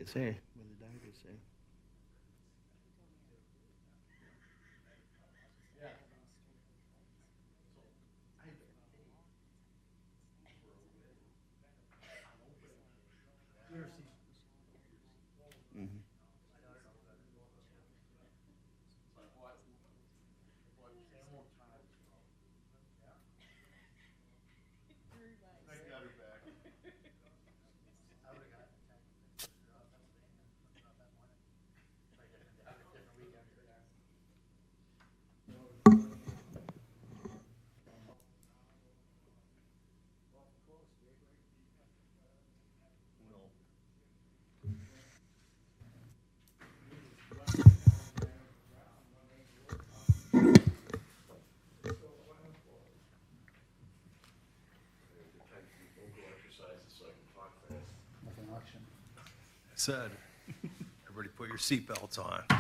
it say? What did Doug say? Mm-hmm. Said, everybody put your seatbelts on. Do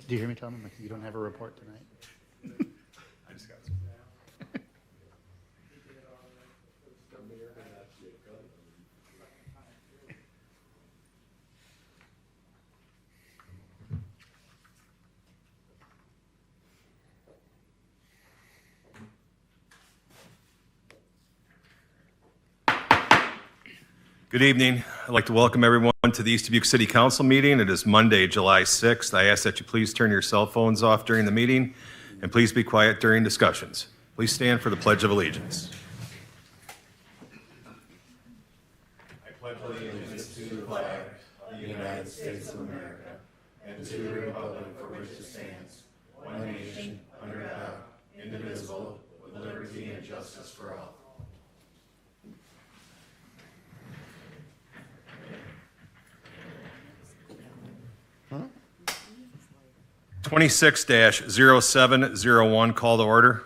you hear me tell them you don't have a report tonight? I just got some. Good evening. I'd like to welcome everyone to the East Dubuque City Council meeting. It is Monday, July 6th. I ask that you please turn your cell phones off during the meeting and please be quiet during discussions. Please stand for the Pledge of Allegiance. I pledge allegiance to the flag of the United States of America and to the republic for which it stands, one nation, under God, indivisible, with liberty and justice for all. 26-0701, call to order.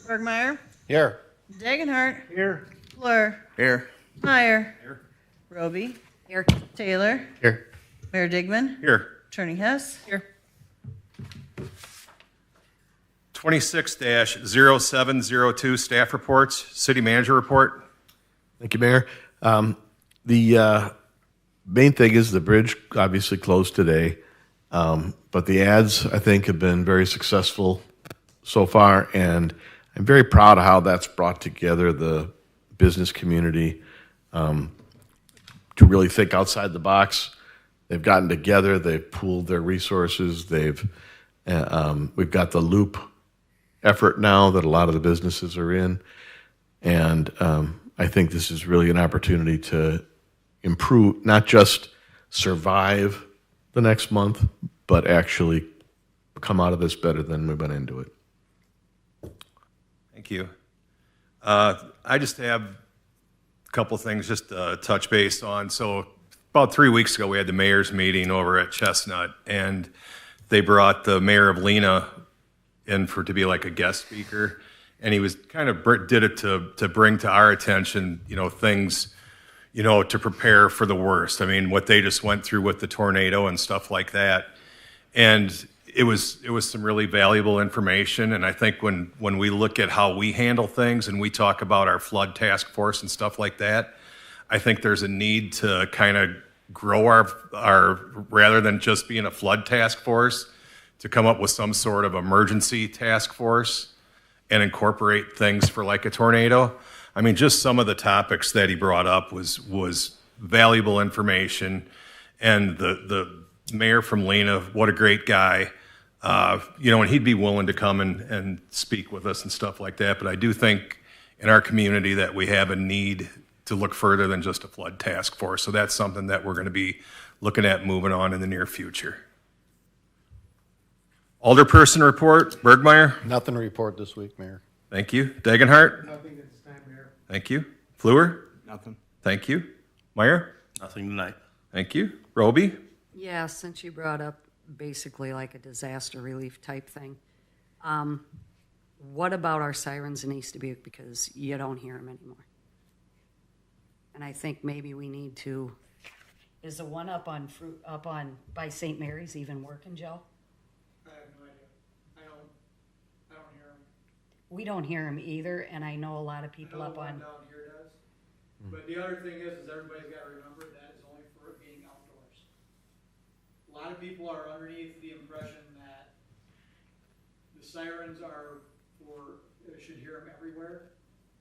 Bergmeyer, Here. Dagenhart, Here. Fleur, Here. Meyer, Here. Roby, here, Taylor, Here. Mayor Digman, Here. Attorney Hess, here. 26-0702, staff reports, city manager report. Thank you, Mayor. The main thing is the bridge obviously closed today, but the ads, I think, have been very successful so far, and I'm very proud of how that's brought together the business community to really think outside the box. They've gotten together, they've pooled their resources, we've got the loop effort now that a lot of the businesses are in, and I think this is really an opportunity to improve, not just survive the next month, but actually come out of this better than we went into it. Thank you. I just have a couple things just to touch base on. So about 3 weeks ago, we had the mayor's meeting over at Chestnut, and they brought the mayor of Lena in to be like a guest speaker, and he was kind of did it to bring to our attention, things, to prepare for the worst. I mean, what they just went through with the tornado and stuff like that, and it was some really valuable information. And I think when we look at how we handle things and we talk about our flood task force and stuff like that, I think there's a need to kind of grow our rather than just being a flood task force, to come up with some sort of emergency task force and incorporate things for like a tornado. I mean, just some of the topics that he brought up was valuable information. And the mayor from Lena, what a great guy. And he'd be willing to come and speak with us and stuff like that. But I do think in our community that we have a need to look further than just a flood task force. So that's something that we're going to be looking at moving on in the near future. Alderperson report, Bergmeyer. Nothing to report this week, Mayor. Thank you. Dagenhart. Nothing at this time, Mayor. Thank you. Fleur. Nothing. Thank you. Meyer. Nothing tonight. Thank you. Roby. Yeah, since you brought up basically like a disaster relief type thing, what about our sirens in East Dubuque? Because you don't hear them anymore. And I think maybe we need to. Is the one up on by St. Mary's even working, Joe? I have no idea. I don't hear them. We don't hear them either, and I know a lot of people up on. Down here does. But the other thing is everybody's got to remember that is only for it being outdoors. A lot of people are underneath the impression that the sirens are for, should hear them everywhere,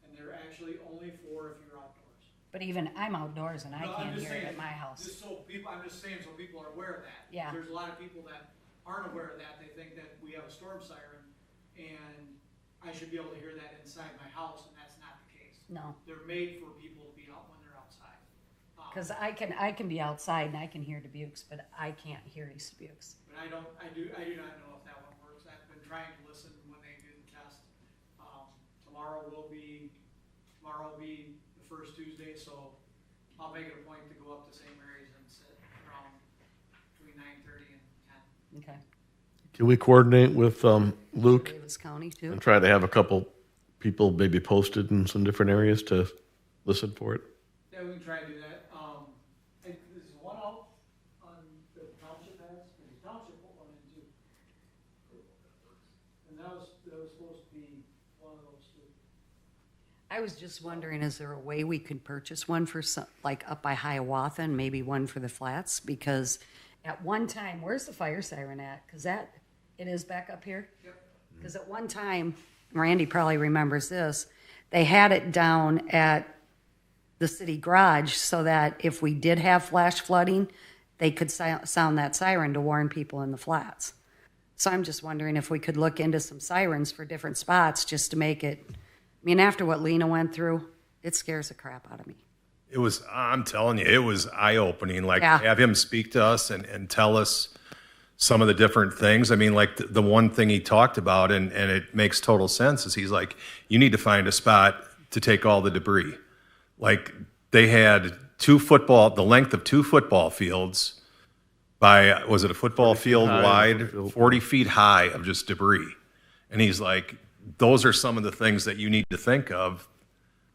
and they're actually only for if you're outdoors. But even, I'm outdoors and I No, I'm can't just hear it saying, at my house. Just so people, I'm just saying so people are aware of that. Yeah. There's a lot of people that aren't aware of that, they think that we have a storm siren, and I should be able to hear that inside my house, and that's not the case. No, They're made for people to be out when they're outside. because I can be outside and I can hear Dubukes, but I can't hear East Dubukes. But I do not know if that one works. I've been trying to listen when they do the test. Tomorrow will be the first Tuesday, so I'll make it a point to go up to St. Mary's and sit around between 9:30 and 10. Okay. Can we coordinate with Luke Davis County too. and try to have a couple people maybe posted in some different areas to listen for it? Yeah, we can try to do that. There's one out on the township has, and the township put one in too. And that was supposed to be one of those two. I was just wondering, is there a way we could purchase one for some, like up by Hiawatha and maybe one for the flats? Because at one time, where's the fire siren at? Because it is back up here? Yep. Because at one time, Randy probably remembers this, they had it down at the city garage so that if we did have flash flooding, they could sound that siren to warn people in the flats. So I'm just wondering if we could look into some sirens for different spots just to make it, I mean, after what Lena went through, it scares the crap out of me. It was, I'm telling you, it was eye-opening. Like, Yeah. have him speak to us and tell us some of the different things. I mean, like the one thing he talked about, and it makes total sense, is he's like, you need to find a spot to take all the debris. Like, they had the length of 2 football fields by, was it a football field high, wide, field. 40 feet high of just debris. And he's like, those are some of the things that you need to think of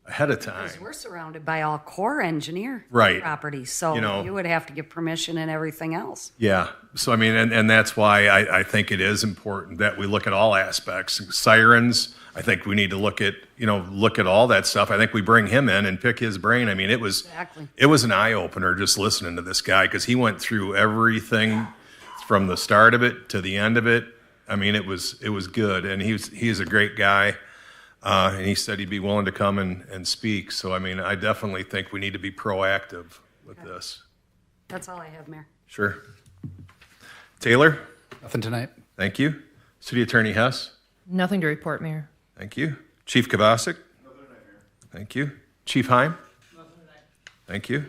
ahead of time. Because we're surrounded by all Corps engineer Right. properties, so You know. you would have to get permission and everything else. Yeah. So, I mean, and that's why I think it is important that we look at all aspects. Sirens, I think we need to look at all that stuff. I think we bring him in and pick his brain. I mean, it was Exactly. an eye opener just listening to this guy, because he went through everything from the start of it to the end of it. I mean, it was good. And he's a great guy. And he said he'd be willing to come and speak. So, I mean, I definitely think we need to be proactive with this. That's all I have, Mayor. Sure. Taylor, Nothing tonight. thank you. City Attorney Hess, Nothing to report, Mayor. thank you. Chief Kavasik. Thank you. Chief Heim. Thank you.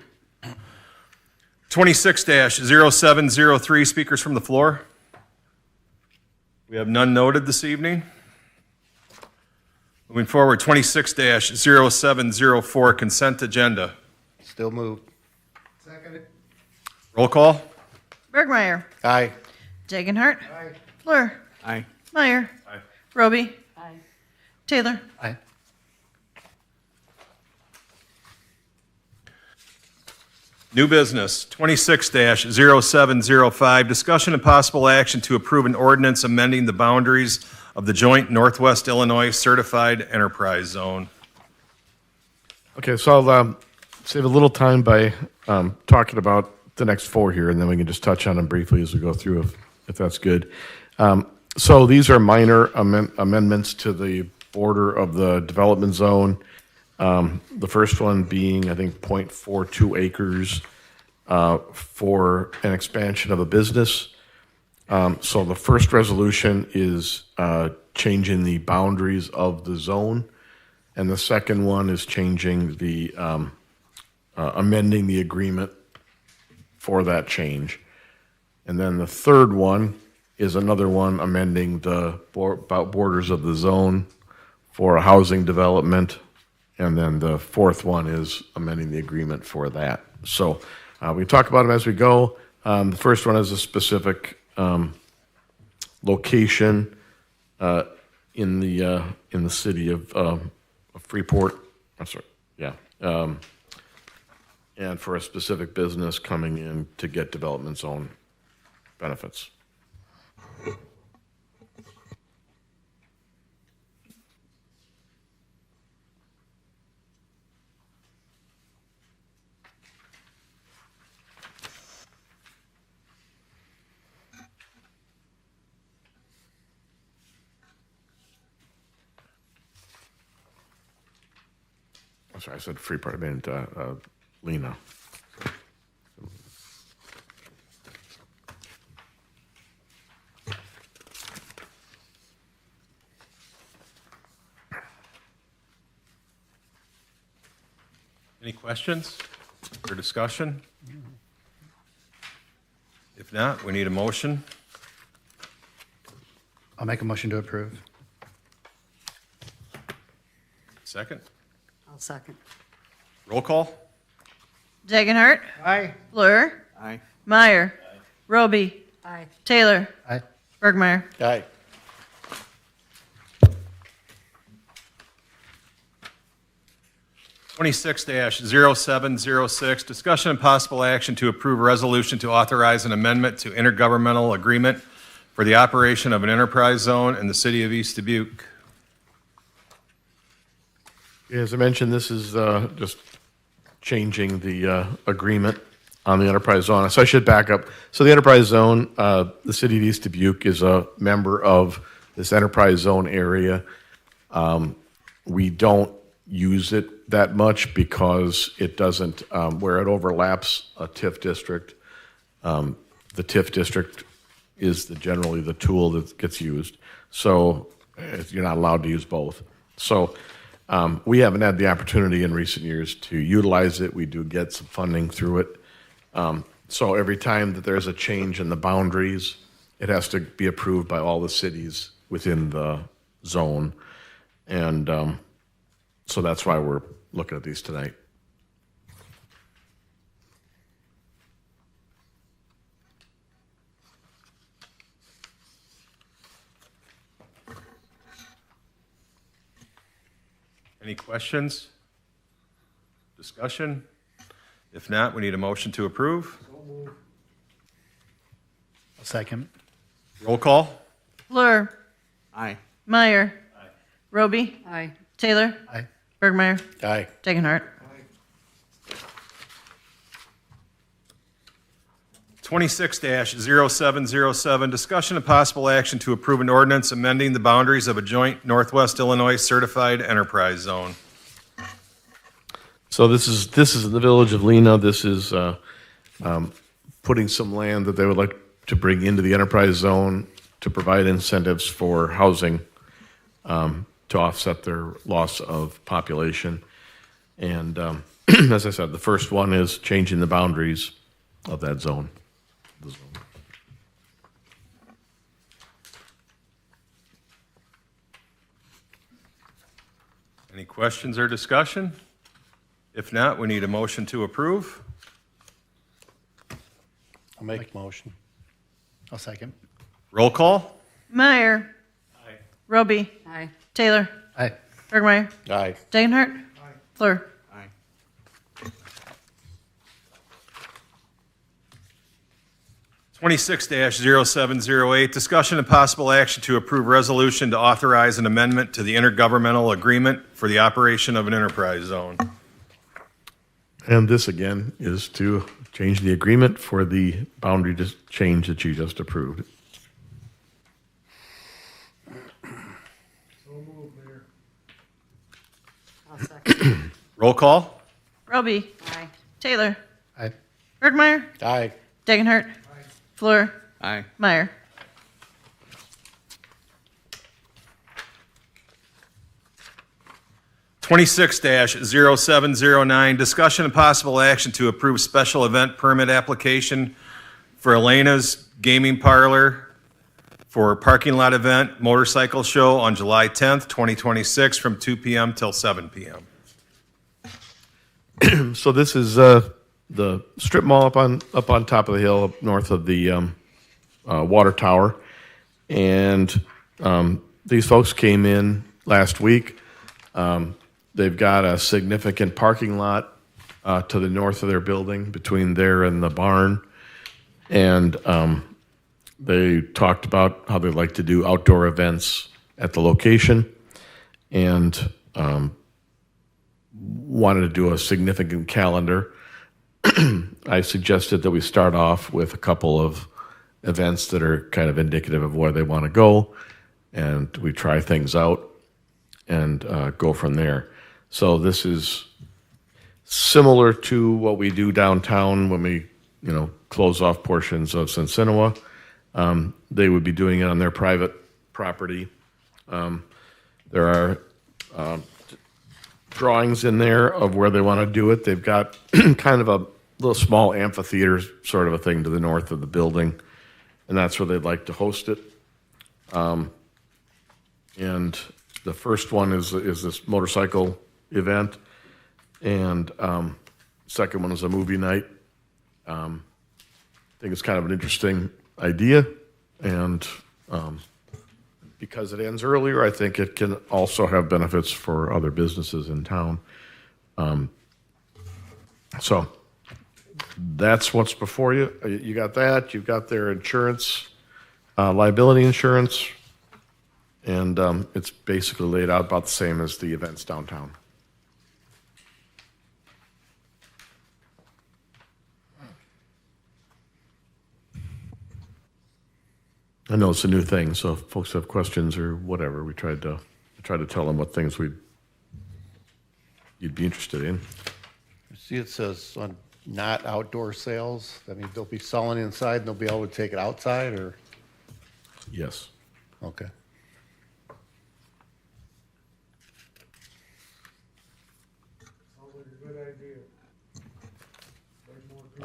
26-0703, speakers from the floor. We have none noted this evening. Moving forward, 26-0704, consent agenda. Still moved. Second. Roll call. Bergmeyer. Aye. Dagenhart. Fleur. Aye. Meyer. Roby. Aye. Taylor. Aye. New business, 26-0705, discussion and possible action to approve an ordinance amending the boundaries of the joint Northwest Illinois Certified Enterprise Zone. Okay, so I'll save a little time by talking about the next 4 here, and then we can just touch on them briefly as we go through, if that's good. So these are minor amendments to the border of the development zone. The first one being, I think, 0.42 acres for an expansion of a business. So the first resolution is changing the boundaries of the zone, and the second one is changing the amending the agreement for that change. And then the third one is another one amending the borders of the zone for a housing development. And then the fourth one is amending the agreement for that. So we talk about them as we go. The first one is a specific location in the city of Freeport. I'm sorry, yeah. And for a specific business coming in to get development zone benefits. I'm sorry, I said Freeport, I meant Lena. Any questions or discussion? If not, we need a motion. I'll make a motion to approve. Second. I'll second. Roll call. Dagenhart. Aye. Fleur. Aye. Meyer. Roby. Aye. Taylor. Aye. Bergmeyer. Aye. Twenty-six 0706 discussion and possible action to approve a resolution to authorize an amendment to intergovernmental agreement for the operation of an enterprise zone in the city of East Dubuque. As I mentioned, this is just changing the agreement on the enterprise zone. So I should back up. So the enterprise zone, the city of East Dubuque is a member of this enterprise zone area. We don't use it that much because it doesn't, where it overlaps a TIF district, the TIF district is generally the tool that gets used. So you're not allowed to use both. So we haven't had the opportunity in recent years to utilize it. We do get some funding through it. So every time that there's a change in the boundaries, it has to be approved by all the cities within the zone. And so that's why we're looking at these tonight. Any questions? Discussion? If not, we need a motion to approve. A second. Roll call. Fleur. Aye. Meyer. Roby. Aye. Taylor. Aye. Bergmeyer. Aye. Dagenhart. 26-0707, discussion and possible action to approve an ordinance amending the boundaries of a joint Northwest Illinois certified enterprise zone. So this is in the village of Lena. This is putting some land that they would like to bring into the enterprise zone to provide incentives for housing to offset their loss of population. And as I said, the first one is changing the boundaries of that zone. Any questions or discussion? If not, we need a motion to approve. I'll make a motion. I'll second. Roll call. Meyer. Roby. Aye. Taylor. Aye. Bergmeyer. Aye. Dagenhart. Fleur. Aye. 26-0708, discussion and possible action to approve resolution to authorize an amendment to the intergovernmental agreement for the operation of an enterprise zone. And this again is to change the agreement for the boundary change that you just approved. I'll second. Roll call. Roby. Aye. Taylor. Aye. Bergmeyer. Aye. Dagenhart. Fleur. Aye. Meyer. 26-0709, discussion and possible action to approve special event permit application for Elena's Gaming Parlor for parking lot event motorcycle show on July 10th, 2026 from 2 p.m. till 7 p.m. So this is the strip mall up on top of the hill, up north of the water tower, and these folks came in last week. They've got a significant parking lot to the north of their building, between there and the barn, and they talked about how they'd like to do outdoor events at the location, and wanted to do a significant calendar. I suggested that we start off with a couple of events that are kind of indicative of where they want to go, and we try things out and go from there. So this is similar to what we do downtown when we, close off portions of Sinsinawa. They would be doing it on their private property. There are drawings in there of where they want to do it. They've got kind of a little small amphitheater sort of a thing to the north of the building, and that's where they'd like to host it. And the first one is this motorcycle event, and second one is a movie night. I think it's kind of an interesting idea, and because it ends earlier, I think it can also have benefits for other businesses in town. So that's what's before you. You got that. You've got their insurance, liability insurance, and it's basically laid out about the same as the events downtown. I know it's a new thing, so if folks have questions or whatever, we tried to tell them what things you'd be interested in. See, it says on not outdoor sales. That means they'll be selling inside and they'll be able to take it outside, or? Yes. Okay. Sounds like a good idea.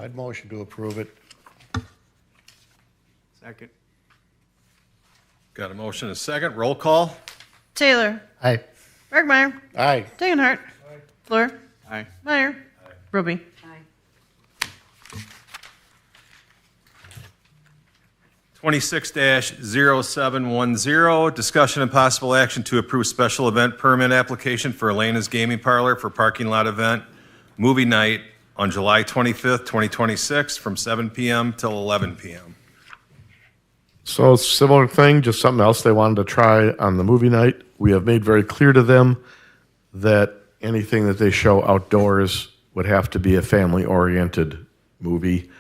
I'd motion to approve it. Second. Got a motion and a second. Roll call. Taylor. Aye. Bergmeyer. Aye. Dagenhart. Fleur. Aye. Meyer. Roby. Aye. 26-0710, discussion and possible action to approve special event permit application for Elena's Gaming Parlor for parking lot event, movie night on July 25th, 2026, from 7 p.m. till 11 p.m. So it's a similar thing, just something else they wanted to try on the movie night. We have made very clear to them that anything that they show outdoors would have to be a family-oriented movie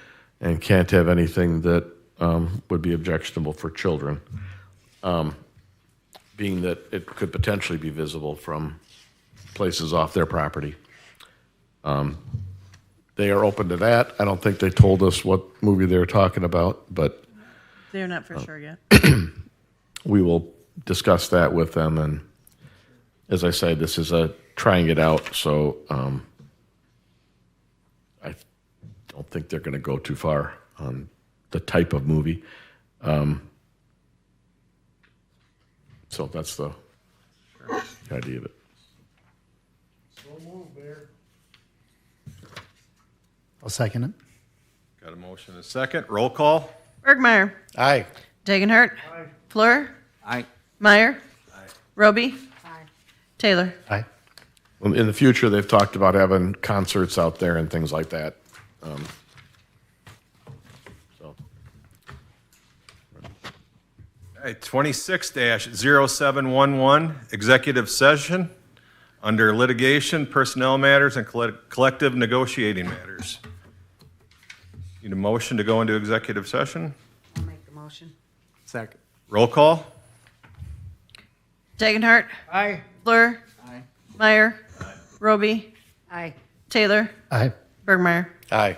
and can't have anything that would be objectionable for children, being that it could potentially be visible from places off their property. They are open to that. I don't think they told us what movie they were talking about, but They're not for sure yet. we will discuss that with them. And as I say, this is a trying it out, so I don't think they're going to go too far on the type of movie. So that's the idea of it. So move, Bear. I'll second it. Got a motion and a second. Roll call. Bergmeyer. Aye. Dagenhart. Aye. Fleur. Aye. Meyer. Roby. Aye. Taylor. Aye. Well, in the future, they've talked about having concerts out there and things like that. So All right, 26-0711, executive session under litigation, personnel matters, and collective negotiating matters. Need a motion to go into executive session? I'll make the motion. Second. Roll call? Dagenhart. Aye. Fleur. Aye. Meyer. Roby. Aye. Taylor. Aye. Bergmeyer. Aye.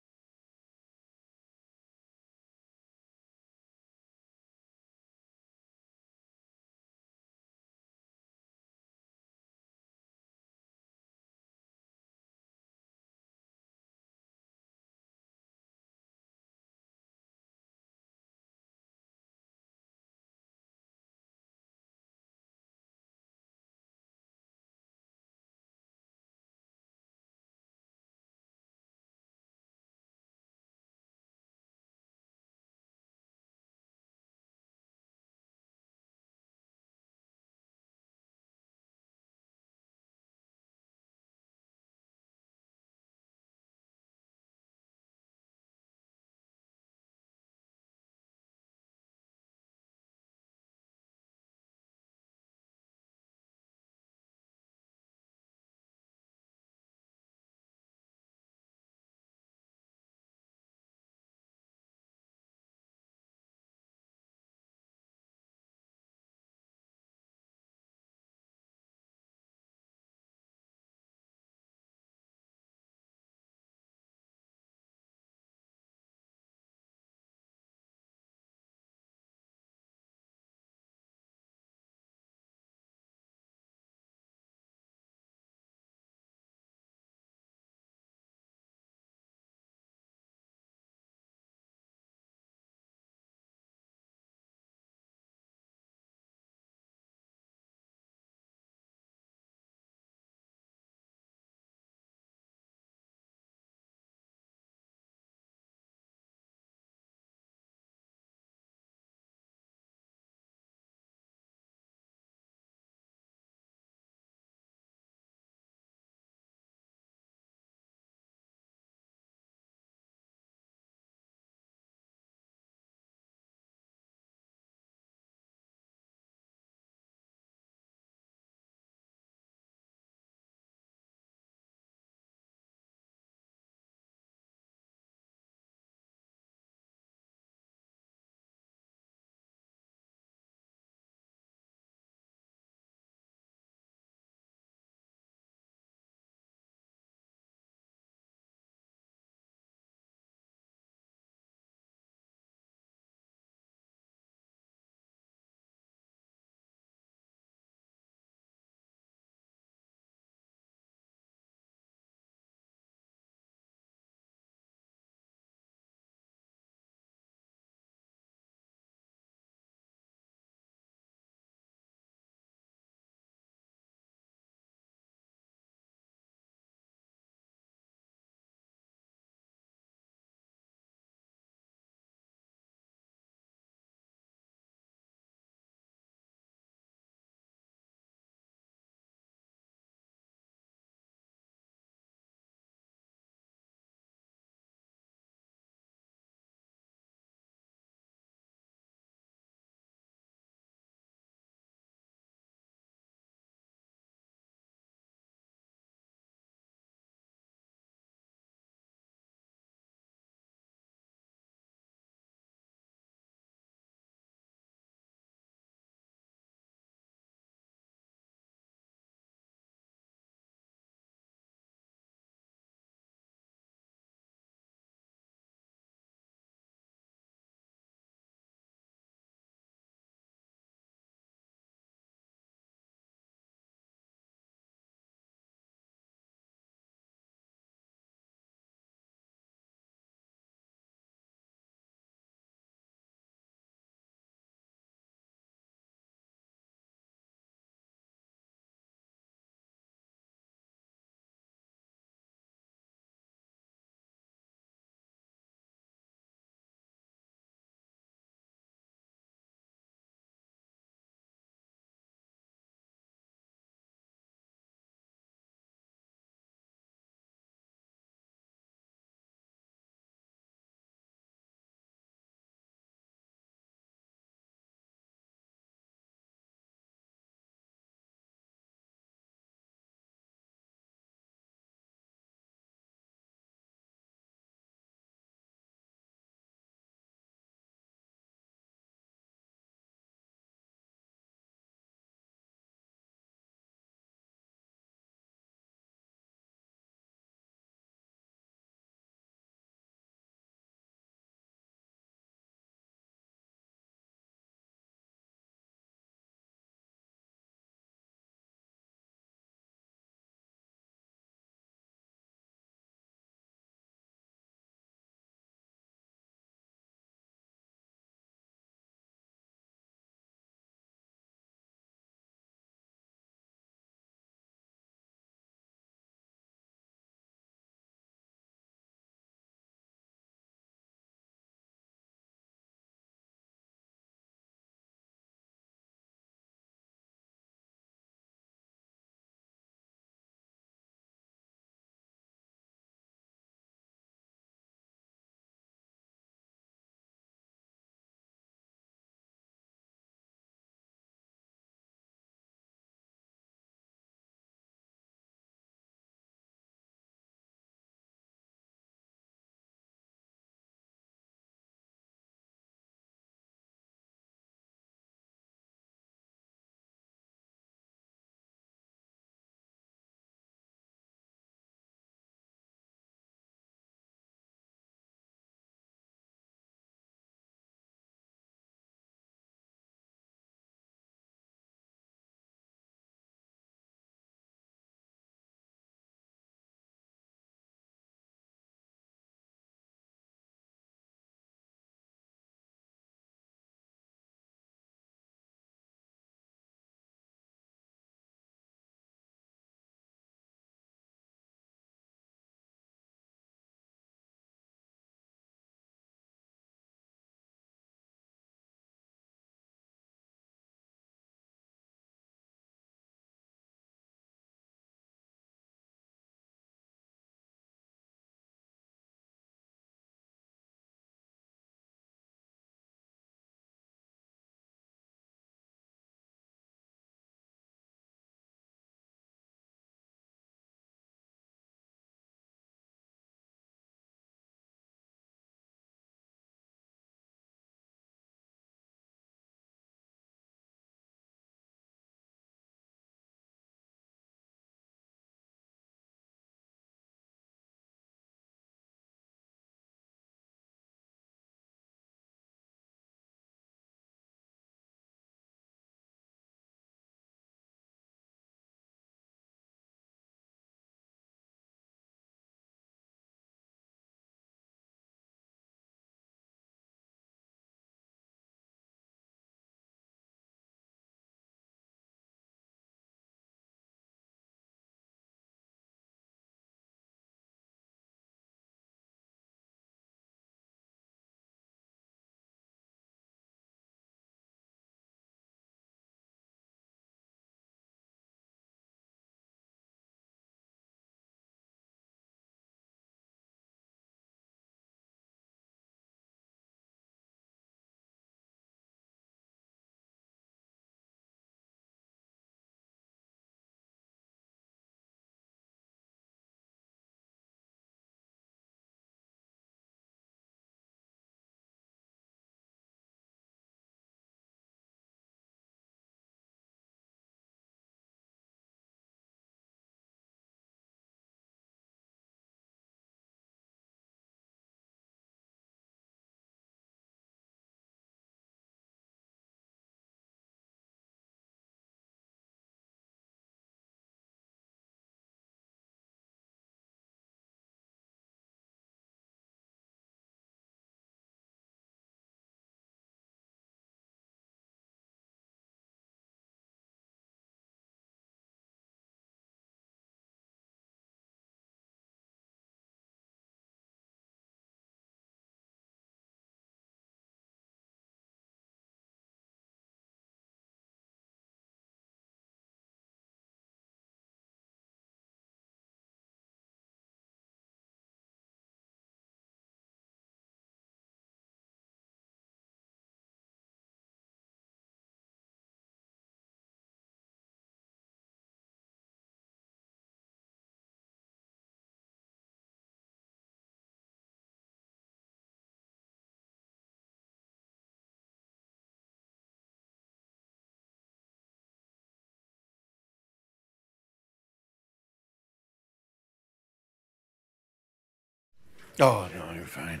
Oh, no, you're fine.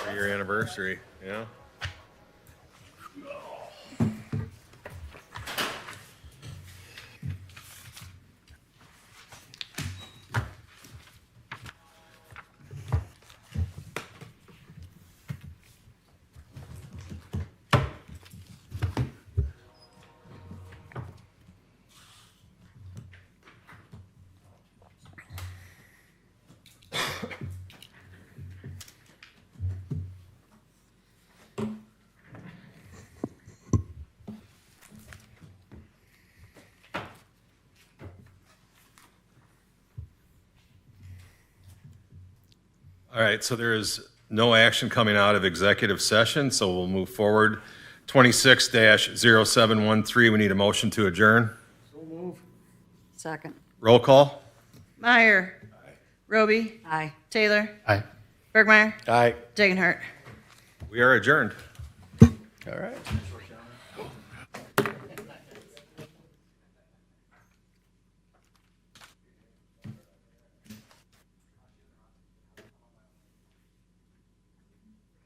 For your anniversary, yeah. All right, so there is no action coming out of executive session, so we'll move forward. 26-0713, we need a motion to adjourn. Second. Roll call. Meyer. Roby. Aye. Taylor. Aye. Bergmeyer. Aye. Degenhardt. We are adjourned. All right.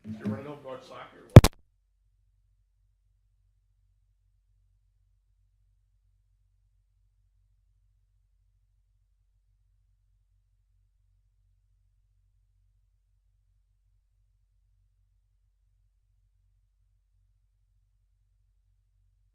You want to know about soccer?